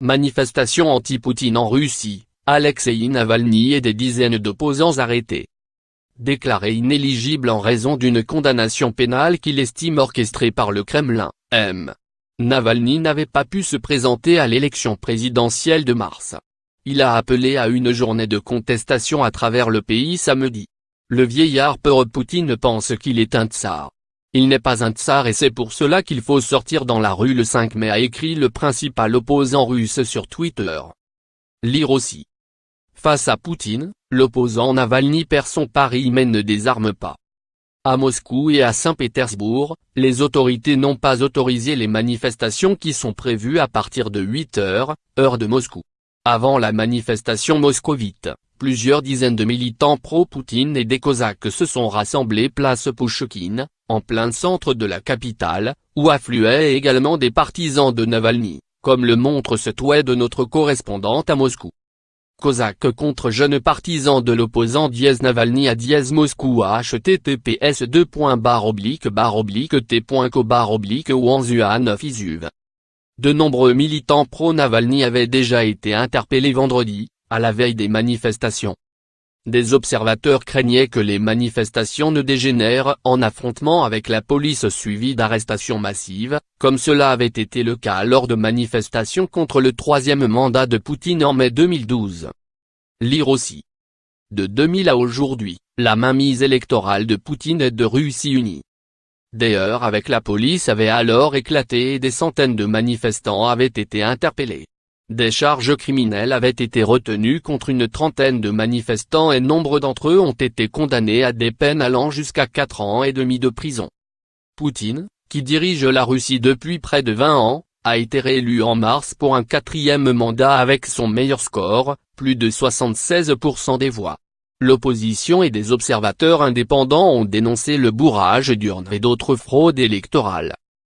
Manifestation anti-Poutine en Russie, Alexeï Navalny et des dizaines d'opposants arrêtés. Déclaré inéligible en raison d'une condamnation pénale qu'il estime orchestrée par le Kremlin, Navalny n'avait pas pu se présenter à l'élection présidentielle de mars. Il a appelé à une journée de contestation à travers le pays samedi. Le vieillard pro-Poutine pense qu'il est un tsar. Il n'est pas un tsar et c'est pour cela qu'il faut sortir dans la rue le 5 mai, a écrit le principal opposant russe sur Twitter. Lire aussi. Face à Poutine, l'opposant Navalny perd son pari mais ne désarme pas. À Moscou et à Saint-Pétersbourg, les autorités n'ont pas autorisé les manifestations qui sont prévues à partir de 8 h, heure de Moscou. Avant la manifestation moscovite, plusieurs dizaines de militants pro-Poutine et des Cosaques se sont rassemblés place Pouchkine, en plein centre de la capitale, où affluaient également des partisans de Navalny, comme le montre ce tweet de notre correspondante à Moscou. Cosaques contre jeunes partisans de l'opposant Navalny à Moscou https://t.co/Wanzuan-Fisuv. De nombreux militants pro-Navalny avaient déjà été interpellés vendredi, à la veille des manifestations. Des observateurs craignaient que les manifestations ne dégénèrent en affrontements avec la police suivis d'arrestations massives, comme cela avait été le cas lors de manifestations contre le troisième mandat de Poutine en mai 2012. Lire aussi. De 2000 à aujourd'hui, la mainmise électorale de Poutine et de Russie unie. Des heurts avec la police avaient alors éclaté et des centaines de manifestants avaient été interpellés. Des charges criminelles avaient été retenues contre une trentaine de manifestants et nombre d'entre eux ont été condamnés à des peines allant jusqu'à 4 ans et demi de prison. Poutine, qui dirige la Russie depuis près de 20 ans, a été réélu en mars pour un 4e mandat avec son meilleur score, plus de 76% des voix. L'opposition et des observateurs indépendants ont dénoncé le bourrage d'urnes et d'autres fraudes électorales.